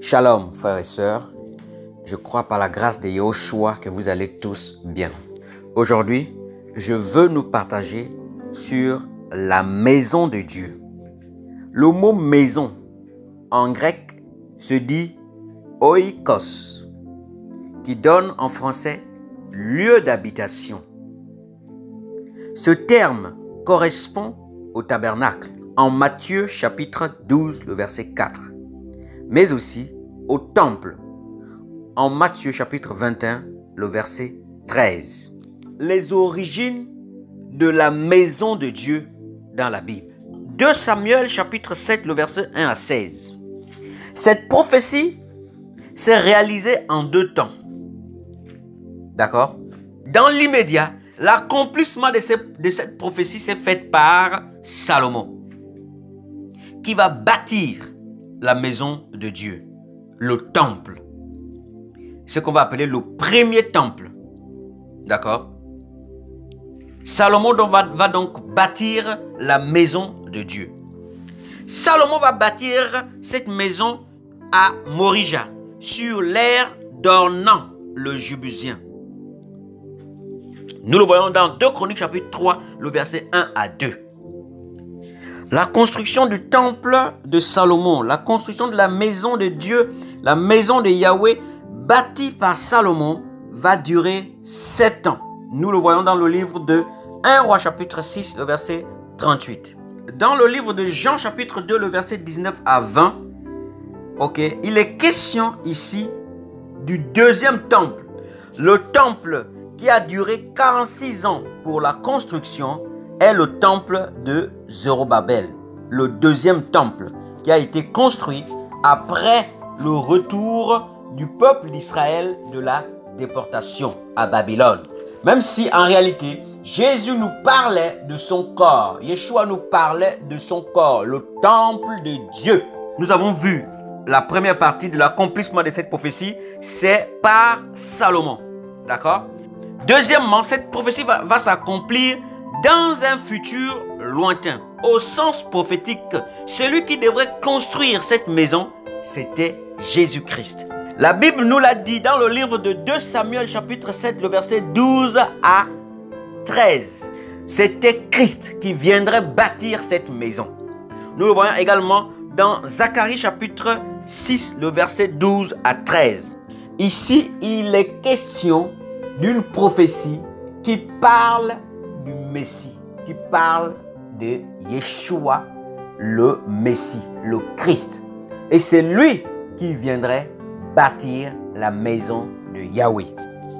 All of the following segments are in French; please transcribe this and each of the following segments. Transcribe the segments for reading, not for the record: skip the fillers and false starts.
Shalom frères et sœurs, je crois par la grâce de Yahushua que vous allez tous bien. Aujourd'hui, je veux nous partager sur la maison de Dieu. Le mot maison en grec se dit oikos, qui donne en français lieu d'habitation. Ce terme correspond au tabernacle en Matthieu chapitre 12, le verset 4, mais aussi au temple en Matthieu chapitre 21, le verset 13. Les origines de la maison de Dieu dans la Bible. 2 Samuel chapitre 7, le verset 1 à 16. Cette prophétie s'est réalisée en 2 temps. D'accord? Dans l'immédiat, l'accomplissement de cette prophétie s'est fait par Salomon, qui va bâtir la maison de Dieu, le temple. Ce qu'on va appeler le premier temple. D'accord? Salomon va donc bâtir la maison de Dieu. Salomon va bâtir cette maison à Morija, sur l'aire d'Ornan, le Jébusien. Nous le voyons dans 2 Chroniques chapitre 3, le verset 1 à 2. La construction du temple de Salomon, la construction de la maison de Dieu, la maison de Yahweh, bâtie par Salomon, va durer 7 ans. Nous le voyons dans le livre de 1 Roi chapitre 6, le verset 38. Dans le livre de Jean chapitre 2, le verset 19 à 20, il est question ici du deuxième temple. Le temple qui a duré 46 ans pour la construction est le temple de Zorobabel, le deuxième temple qui a été construit après le retour du peuple d'Israël de la déportation à Babylone. Même si en réalité, Jésus nous parlait de son corps, Yeshua nous parlait de son corps, le temple de Dieu. Nous avons vu la première partie de l'accomplissement de cette prophétie, c'est par Salomon. D'accord? Deuxièmement, cette prophétie va s'accomplir dans un futur lointain. Au sens prophétique, celui qui devrait construire cette maison, c'était Jésus-Christ. La Bible nous l'a dit dans le livre de 2 Samuel chapitre 7, le verset 12 à 13. C'était Christ qui viendrait bâtir cette maison. Nous le voyons également dans Zacharie chapitre 6, le verset 12 à 13. Ici, il est question d'une prophétie qui parle du Messie, qui parle de Yeshua, le Messie, le Christ. Et c'est lui qui viendrait bâtir la maison de Yahweh.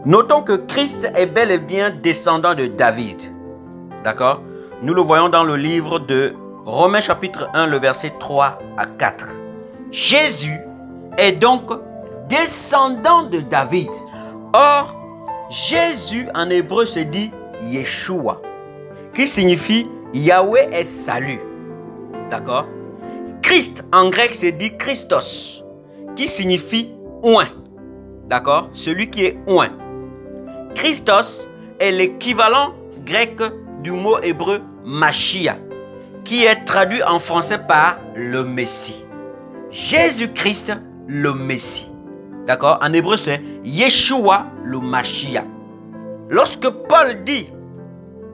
Notons que Christ est bel et bien descendant de David. D'accord? Nous le voyons dans le livre de Romains chapitre 1, le verset 3 à 4. Jésus est donc descendant de David. Or, Jésus en hébreu se dit Yeshua, qui signifie Yahweh est salut. D'accord? Christ en grec se dit Christos, qui signifie oint. D'accord? Celui qui est oint. Christos est l'équivalent grec du mot hébreu Mashiach, qui est traduit en français par le Messie. Jésus-Christ, le Messie. D'accord? En hébreu, c'est Yeshua, le Mashiach. Lorsque Paul dit,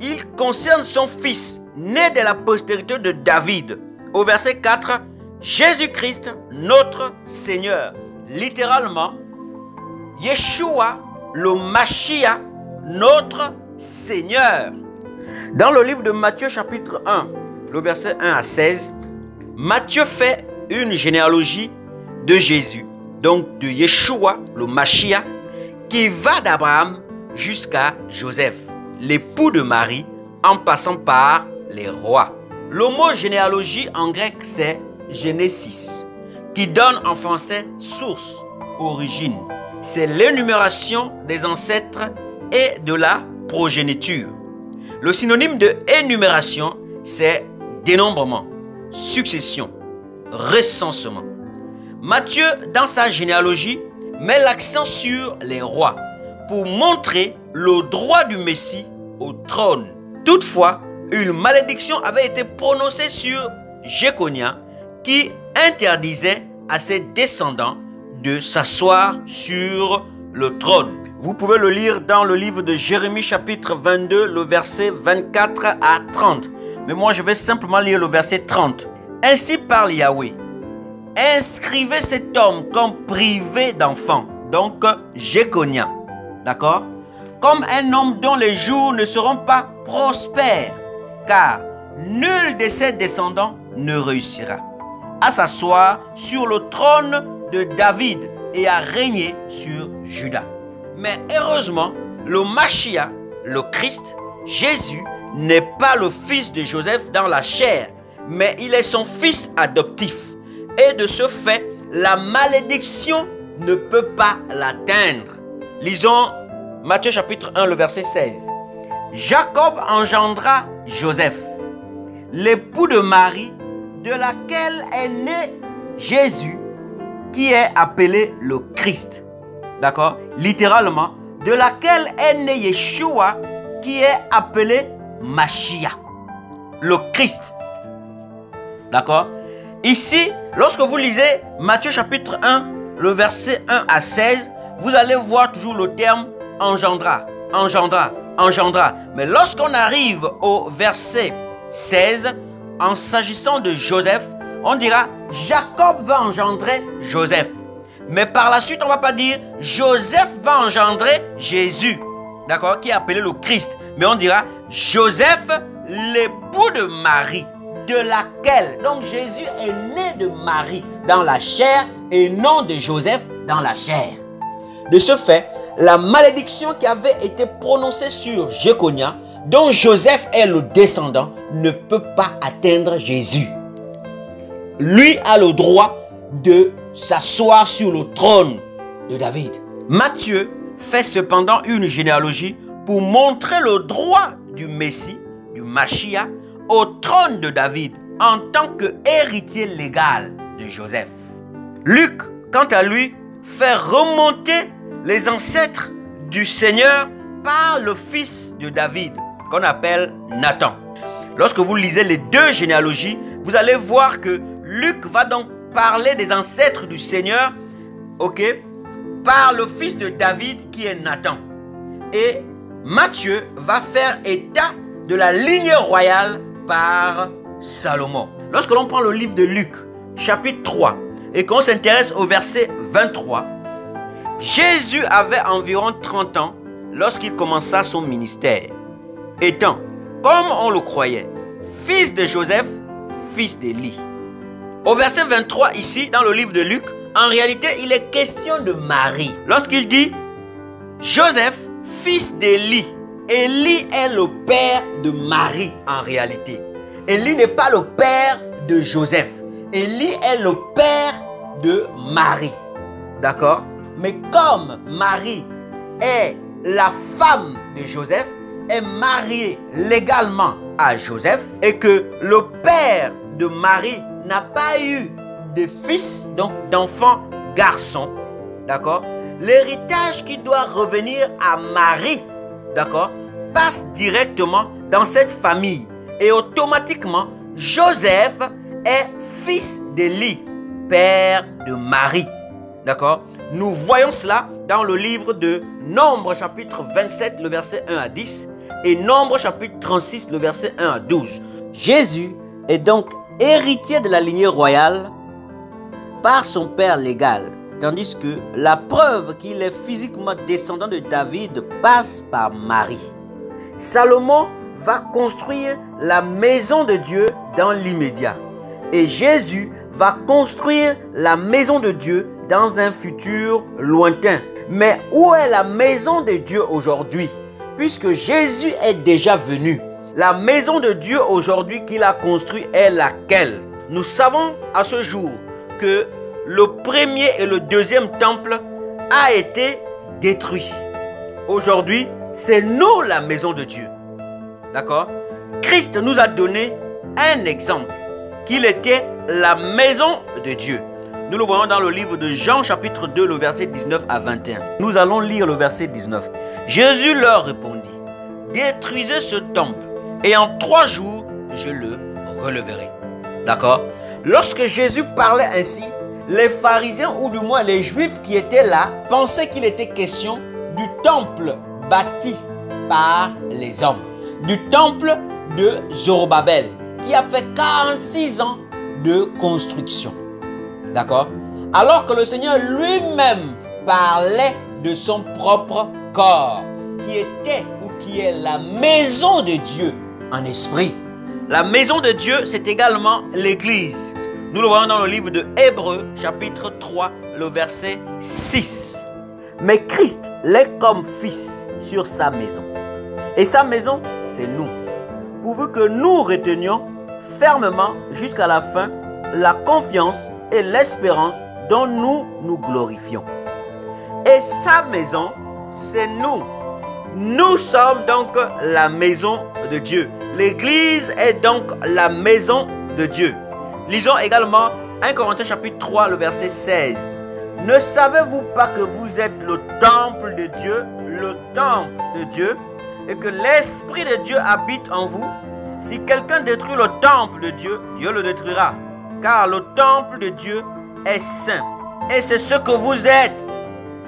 il concerne son fils, né de la postérité de David, au verset 4, Jésus-Christ, notre Seigneur. Littéralement, Yeshua, le Mashiach, notre Seigneur. Dans le livre de Matthieu chapitre 1, le verset 1 à 16, Matthieu fait une généalogie de Jésus, donc de Yeshua, le Mashiach, qui va d'Abraham jusqu'à Joseph, l'époux de Marie, en passant par les rois. Le mot généalogie en grec, c'est Genesis, qui donne en français source, origine. C'est l'énumération des ancêtres et de la progéniture. Le synonyme de énumération, c'est dénombrement, succession, recensement. Matthieu, dans sa généalogie, met l'accent sur les rois pour montrer le droit du Messie au trône. Toutefois, une malédiction avait été prononcée sur Jéconia qui interdisait à ses descendants de s'asseoir sur le trône. Vous pouvez le lire dans le livre de Jérémie chapitre 22, le verset 24 à 30. Mais moi, je vais simplement lire le verset 30. Ainsi parle Yahweh. Inscrivez cet homme comme privé d'enfant, donc Jéconia, d'accord? Comme un homme dont les jours ne seront pas prospères, car nul de ses descendants ne réussira à s'asseoir sur le trône de David et à régner sur Juda. Mais heureusement, le Mashiach, le Christ, Jésus, n'est pas le fils de Joseph dans la chair, mais il est son fils adoptif. Et de ce fait, la malédiction ne peut pas l'atteindre. Lisons Matthieu chapitre 1, le verset 16. Jacob engendra Joseph, l'époux de Marie, de laquelle est né Jésus, qui est appelé le Christ. D'accord? Littéralement, de laquelle est né Yeshua, qui est appelé Mashiach, le Christ. D'accord? Ici, lorsque vous lisez Matthieu chapitre 1, le verset 1 à 16, vous allez voir toujours le terme engendra, engendra, engendra. Mais lorsqu'on arrive au verset 16, en s'agissant de Joseph, on dira Jacob va engendrer Joseph. Mais par la suite, on ne va pas dire Joseph va engendrer Jésus, d'accord, qui est appelé le Christ. Mais on dira Joseph, l'époux de Marie, de laquelle, donc Jésus est né de Marie dans la chair et non de Joseph dans la chair. De ce fait, la malédiction qui avait été prononcée sur Jéconia, dont Joseph est le descendant, ne peut pas atteindre Jésus. Lui a le droit de s'asseoir sur le trône de David. Matthieu fait cependant une généalogie pour montrer le droit du Messie, du Mashiach, au trône de David en tant qu'héritier légal de Joseph. Luc, quant à lui, fait remonter les ancêtres du Seigneur par le fils de David, qu'on appelle Nathan. Lorsque vous lisez les deux généalogies, vous allez voir que Luc va donc parler des ancêtres du Seigneur, ok, par le fils de David qui est Nathan. Et Matthieu va faire état de la lignée royale par Salomon. Lorsque l'on prend le livre de Luc, chapitre 3, et qu'on s'intéresse au verset 23, Jésus avait environ 30 ans lorsqu'il commença son ministère, étant, comme on le croyait, fils de Joseph, fils d'Élie. Au verset 23 ici, dans le livre de Luc, en réalité, il est question de Marie. Lorsqu'il dit Joseph, fils d'Élie, Élie est le père de Marie en réalité. Élie n'est pas le père de Joseph. Élie est le père de Marie. D'accord? Mais comme Marie est la femme de Joseph, est mariée légalement à Joseph, et que le père de Marie n'a pas eu de fils, donc d'enfants garçons, d'accord? L'héritage qui doit revenir à Marie, d'accord, passe directement dans cette famille. Et automatiquement, Joseph est fils d'Élie, père de Marie. D'accord? Nous voyons cela dans le livre de Nombre chapitre 27, le verset 1 à 10, et Nombre chapitre 36, le verset 1 à 12. Jésus est donc héritier de la lignée royale par son père légal, tandis que la preuve qu'il est physiquement descendant de David passe par Marie. Salomon va construire la maison de Dieu dans l'immédiat, et Jésus va construire la maison de Dieu dans un futur lointain. Mais où est la maison de Dieu aujourd'hui? Puisque Jésus est déjà venu. La maison de Dieu aujourd'hui qu'il a construite est laquelle? Nous savons à ce jour que le premier et le deuxième temple a été détruit. Aujourd'hui, c'est nous la maison de Dieu. D'accord? Christ nous a donné un exemple, qu'il était la maison de Dieu. Nous le voyons dans le livre de Jean chapitre 2, le verset 19 à 21. Nous allons lire le verset 19. Jésus leur répondit, détruisez ce temple et en 3 jours, je le releverai. D'accord? Lorsque Jésus parlait ainsi, les pharisiens, ou du moins les juifs qui étaient là, pensaient qu'il était question du temple bâti par les hommes, du temple de Zorobabel, qui a fait 46 ans de construction. D'accord? Alors que le Seigneur lui-même parlait de son propre corps, qui était ou qui est la maison de Dieu en esprit. La maison de Dieu, c'est également l'Église. Nous le voyons dans le livre de Hébreux, chapitre 3, le verset 6. Mais Christ l'est comme fils sur sa maison. Et sa maison, c'est nous. Pourvu que nous retenions fermement jusqu'à la fin la confiance et l'espérance dont nous nous glorifions. Et sa maison, c'est nous. Nous sommes donc la maison de Dieu. L'Église est donc la maison de Dieu. Lisons également 1 Corinthiens chapitre 3, le verset 16. Ne savez-vous pas que vous êtes le temple de Dieu, et que l'Esprit de Dieu habite en vous? Si quelqu'un détruit le temple de Dieu, Dieu le détruira. Car le temple de Dieu est saint. Et c'est ce que vous êtes.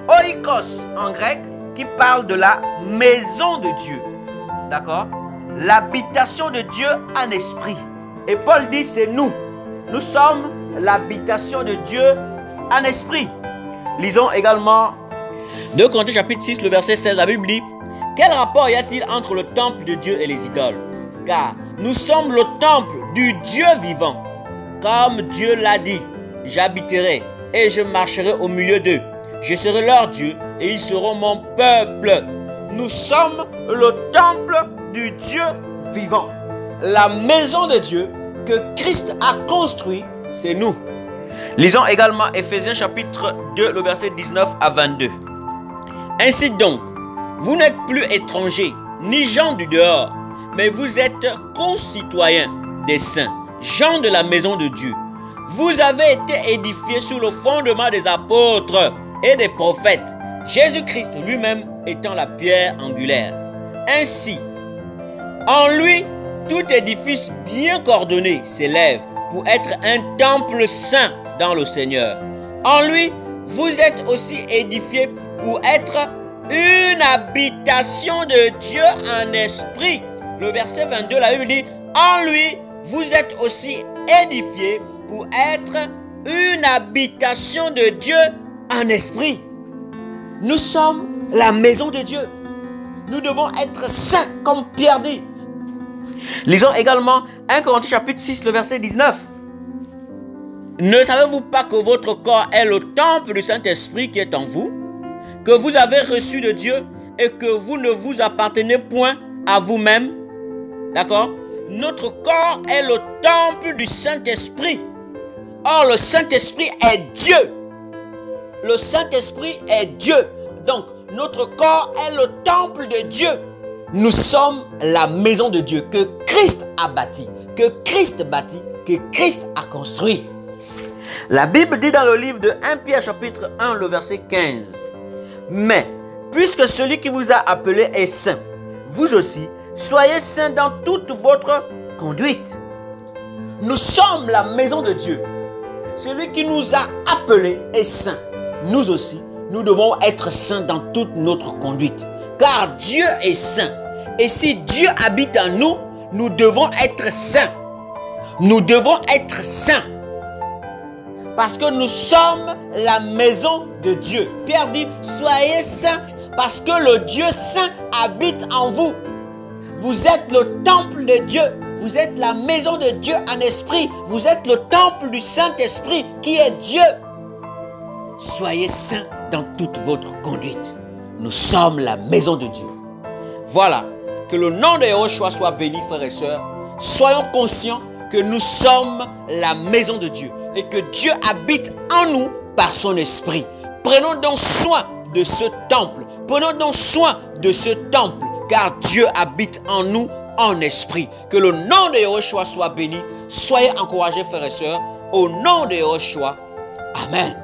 Oikos en grec, qui parle de la maison de Dieu. D'accord? L'habitation de Dieu en esprit. Et Paul dit, c'est nous. Nous sommes l'habitation de Dieu en esprit. Lisons également 2 Corinthiens chapitre 6, le verset 16. La Bible dit, quel rapport y a-t-il entre le temple de Dieu et les idoles? Car nous sommes le temple du Dieu vivant. Comme Dieu l'a dit, j'habiterai et je marcherai au milieu d'eux. Je serai leur Dieu et ils seront mon peuple. Nous sommes le temple du Dieu vivant. La maison de Dieu que Christ a construit, c'est nous. Lisons également Éphésiens chapitre 2, le verset 19 à 22. Ainsi donc, vous n'êtes plus étrangers, ni gens du dehors, mais vous êtes concitoyens des saints, gens de la maison de Dieu. Vous avez été édifiés sur le fondement des apôtres et des prophètes, Jésus-Christ lui-même étant la pierre angulaire. Ainsi, en lui, tout édifice bien coordonné s'élève pour être un temple saint dans le Seigneur. En lui, vous êtes aussi édifiés pour être une habitation de Dieu en esprit. Le verset 22, la Bible dit, en lui, vous êtes aussi édifiés pour être une habitation de Dieu en esprit. Nous sommes la maison de Dieu. Nous devons être saints comme Pierre dit. Lisons également 1 Corinthiens chapitre 6, le verset 19. Ne savez-vous pas que votre corps est le temple du Saint-Esprit qui est en vous, que vous avez reçu de Dieu et que vous ne vous appartenez point à vous-même? D'accord? Notre corps est le temple du Saint-Esprit. Or, le Saint-Esprit est Dieu. Le Saint-Esprit est Dieu. Donc, notre corps est le temple de Dieu. Nous sommes la maison de Dieu que Christ a bâtie, que Christ bâtit, que Christ a construit. La Bible dit dans le livre de 1 Pierre chapitre 1, le verset 15. Mais, puisque celui qui vous a appelé est saint, vous aussi, soyez saints dans toute votre conduite. Nous sommes la maison de Dieu. Celui qui nous a appelés est saint. Nous aussi, nous devons être saints dans toute notre conduite. Car Dieu est saint. Et si Dieu habite en nous, nous devons être saints. Nous devons être saints. Parce que nous sommes la maison de Dieu. Pierre dit, soyez saints parce que le Dieu saint habite en vous. Vous êtes le temple de Dieu. Vous êtes la maison de Dieu en esprit. Vous êtes le temple du Saint-Esprit qui est Dieu. Soyez saints dans toute votre conduite. Nous sommes la maison de Dieu. Voilà. Que le nom de Yahushua soit béni, frères et sœurs. Soyons conscients que nous sommes la maison de Dieu et que Dieu habite en nous par son esprit. Prenons donc soin de ce temple. Prenons donc soin de ce temple, car Dieu habite en nous en esprit. Que le nom de Yahushua soit béni. Soyez encouragés, frères et sœurs, au nom de Yahushua. Amen.